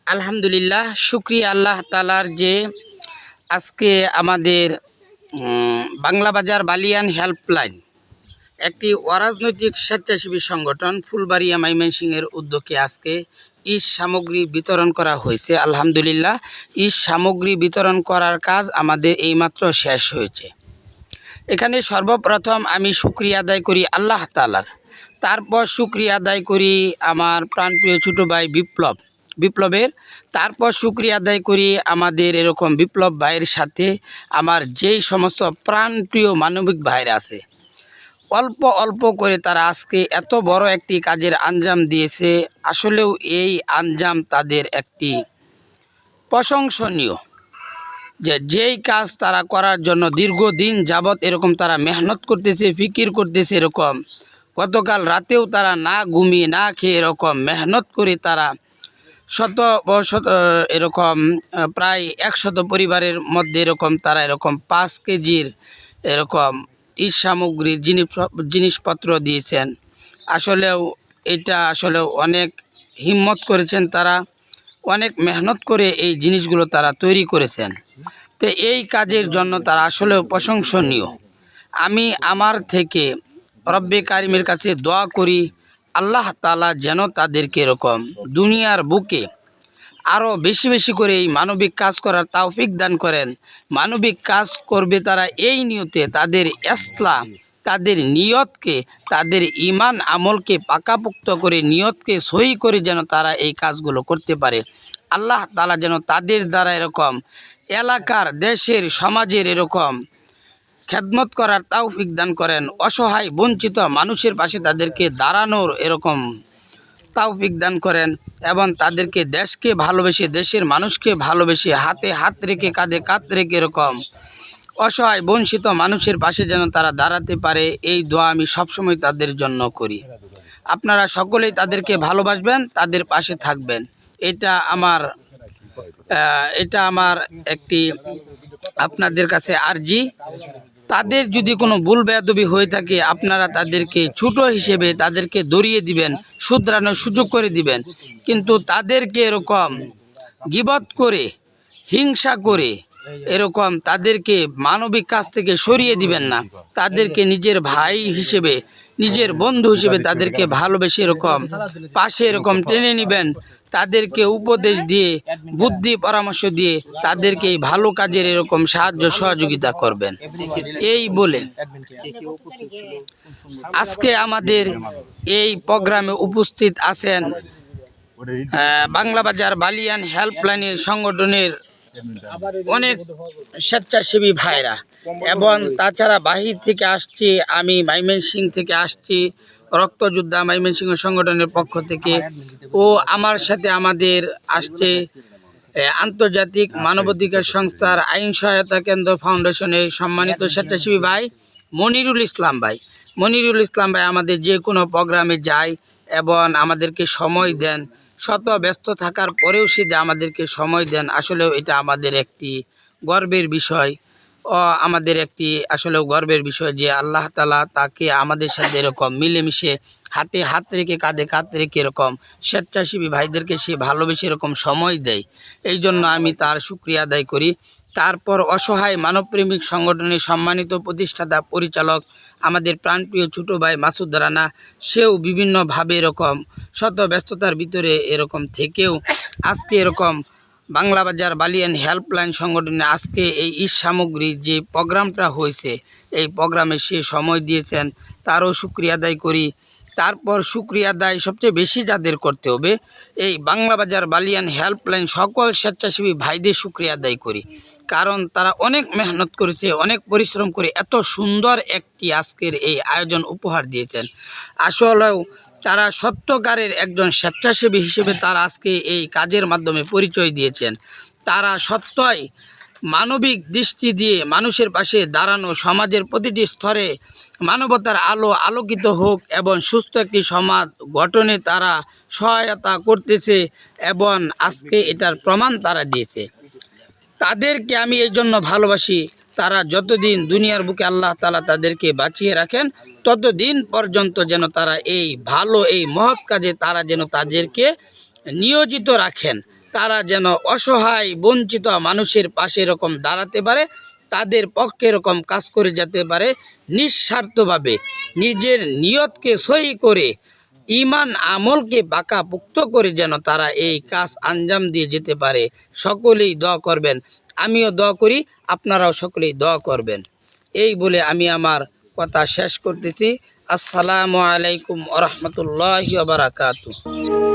আলহামদুলিল্লাহ, শুক্রিয়া আল্লাহ তালার যে আজকে আমাদের বাংলা বাজার বালিয়ান হেল্পলাইন একটি অরাজনৈতিক স্বেচ্ছাসেবী সংগঠন ফুলবাড়িয়া ময়মনসিংহের উদ্যোগে আজকে ইট সামগ্রী বিতরণ করা হয়েছে। আলহামদুলিল্লাহ, ইট সামগ্রী বিতরণ করার কাজ আমাদের এইমাত্র শেষ হয়েছে। এখানে সর্বপ্রথম আমি শুক্রিয়া আদায় করি আল্লাহ তালার, তারপর শুক্রিয়া আদায় করি আমার প্রাণপ্রিয় ছোটো ভাই বিপ্লবের, তারপর শুক্রিয়া আদায় করি আমাদের এরকম বিপ্লব ভাইয়ের সাথে আমার যেই সমস্ত প্রাণপ্রিয় মানবিক ভাইরা আছে। অল্প অল্প করে তারা আজকে এত বড় একটি কাজের আঞ্জাম দিয়েছে। আসলেও এই আঞ্জাম তাদের একটি প্রশংসনীয়, যেই কাজ তারা করার জন্য দীর্ঘদিন যাবৎ এরকম তারা মেহনত করতেছে, ফিকির করতেছে। এরকম গতকাল রাতেও তারা না ঘুমিয়ে না খেয়ে এরকম মেহনত করে তারা শত এরকম প্রায় 100 পরিবারের মধ্যে এরকম তারা এরকম 5 কেজির এরকম ইট সামগ্রীর জিনিসপত্র দিয়েছেন। আসলেও এটা আসলেও অনেক হিম্মত করেছেন তারা, অনেক মেহনত করে এই জিনিসগুলো তারা তৈরি করেছেন। তো এই কাজের জন্য তারা আসলেও প্রশংসনীয়। আমি আমার থেকে রব্বে কারিমের কাছে দোয়া করি আল্লাহ তাআলা যেন তাদেরকে এরকম দুনিয়ার বুকে আরও বেশি বেশি করে এই মানবিক কাজ করার তৌফিক দান করেন। মানবিক কাজ করবে তারা এই নিয়তে, তাদের ইসলাহ, তাদের নিয়তকে, তাদের ঈমান আমলকে পাকাপোক্ত করে, নিয়তকে সহি করে যেন তারা এই কাজগুলো করতে পারে। আল্লাহ তাআলা যেন তাদের দ্বারা এরকম এলাকার, দেশের, সমাজের এরকম খেদমত করার তৌফিক দান করেন। অসহায় বঞ্চিত মানুষের পাশে তাদেরকে দাঁড়ানোর এরকম তৌফিক দান করেন এবং তাদেরকে দেশকে ভালোবেসে, দেশের মানুষকে ভালোবেসে, হাতে হাত রেখে, কাঁধে কাঁধ রেখে এরকম অসহায় বঞ্চিত মানুষের পাশে যেন তারা দাঁড়াতে পারে, এই দোয়া আমি সবসময় তাদের জন্য করি। আপনারা সকলেই তাদেরকে ভালোবাসবেন, তাদের পাশে থাকবেন। এটা আমার একটি আপনাদের কাছে আরজি। তাদের যদি কোনো ভুল বেয়াদবি হয়ে থাকে, আপনারা তাদেরকে ছোট হিসেবে তাদেরকে দড়িয়ে দিবেন, শুধরানোর সুযোগ করে দিবেন। কিন্তু তাদেরকে এরকম গীবত করে, হিংসা করে এরকম তাদেরকে মানবিক কাজ থেকে সরিয়ে দিবেন না। তাদেরকে নিজের ভাই হিসেবে, নিজের বন্ধু হিসেবে তাদেরকে ভালোবেসে এরকম পাশে এরকম টেনে নেবেন। তাদেরকে উপদেশ দিয়ে, বুদ্ধি পরামর্শ দিয়ে তাদেরকে এই ভালো কাজের এরকম সাহায্য সহযোগিতা করবেন। এই বলে আজকে আমাদের এই প্রোগ্রামে উপস্থিত আছেন বাংলা বাজার বালিয়ান হেল্পলাইনের সংগঠনের অনেক স্বেচ্ছাসেবী ভাইরা, এবং তাছাড়া বাহির থেকে আসছি, আমি ময়মনসিংহ থেকে আসছি রক্তযোদ্ধা ময়মনসিংহ সংগঠনের পক্ষ থেকে, ও আমার সাথে আমাদের আসছে আন্তর্জাতিক মানবাধিকার সংস্থার আইন সহায়তা কেন্দ্র ফাউন্ডেশনের সম্মানিত স্বেচ্ছাসেবী ভাই মনিরুল ইসলাম ভাই আমাদের যে কোনো প্রোগ্রামে যায় এবং আমাদেরকে সময় দেন। শত ব্যস্ত থাকার পরেও সে যে আমাদেরকে সময় দেন, আসলেও এটা আমাদের একটি গর্বের বিষয়। আমাদের একটি আসলেও গর্বের বিষয় যে আল্লাহ তাআলা তাকে আমাদের সাথে এরকম মিলেমিশে, হাতে হাত রেখে, কাঁধে কাঁধ রেখে এরকম স্বেচ্ছাসেবী ভাইদেরকে সে ভালোবেসে এরকম সময় দেয়। এই জন্য আমি তার শুকরিয়া আদায় করি। তারপর অসহায় মানবপ্রেমিক সংগঠনের সম্মানিত প্রতিষ্ঠাতা পরিচালক আমাদের প্রাণপ্রিয় ছোটো ভাই মাসুদ রানা, সেও বিভিন্নভাবে এরকম শত ব্যস্ততার ভিতরে এরকম থেকেও আজকে এরকম বাংলা বাজার বালিয়ান হেল্পলাইন সংগঠনে আজকে এই ইট সামগ্রীর যে প্রোগ্রামটা হয়েছে, এই প্রোগ্রামে সে সময় দিয়েছেন, তারও শুকরিয়া আদায় করি। তারপর শুকরিয়া আদায় সবচেয়ে বেশি যাদের করতে হবে, এই বাংলা বাজার বালিয়ান হেল্পলাইন সকল স্বেচ্ছাসেবী ভাইদের শুকরিয়া আদায় করি। কারণ তারা অনেক মেহনত করেছে, অনেক পরিশ্রম করে এত সুন্দর একটি আজকের এই আয়োজন উপহার দিয়েছেন। আসলেও তারা সত্যকারের একজন স্বেচ্ছাসেবী হিসেবে তারা আজকে এই কাজের মাধ্যমে পরিচয় দিয়েছেন। তারা সত্যই মানবিক দৃষ্টি দিয়ে মানুষের পাশে দাঁড়ানো, সমাজের প্রতিটি স্তরে মানবতার আলো আলোকিত হোক এবং সুস্থ একটি সমাজ গঠনে তারা সহায়তা করতেছে, এবং আজকে এটার প্রমাণ তারা দিয়েছে। তাদেরকে আমি এই জন্য ভালোবাসি, তারা যতদিন দুনিয়ার বুকে আল্লাহ তাআলা তাদেরকে বাঁচিয়ে রাখেন, ততদিন পর্যন্ত যেন তারা এই ভালো, এই মহৎ কাজে তারা যেন তাদেরকে নিয়োজিত রাখেন, তারা যেন অসহায় বঞ্চিত মানুষের পাশে এরকম দাঁড়াতে পারে, তাদের পক্ষে এরকম কাজ করে যেতে পারে নিঃস্বার্থভাবে, নিজের নিয়তকে সহি করে, ইমান আমলকে পাকাপোক্ত করে যেন তারা এই কাজ আঞ্জাম দিয়ে যেতে পারে। সকলেই দোয়া করবেন, আমিও দোয়া করি, আপনারাও সকলেই দোয়া করবেন। এই বলে আমি আমার কথা শেষ করতেছি। আসসালামু আলাইকুম ওয়া রাহমাতুল্লাহি ওয়া বারাকাতুহু।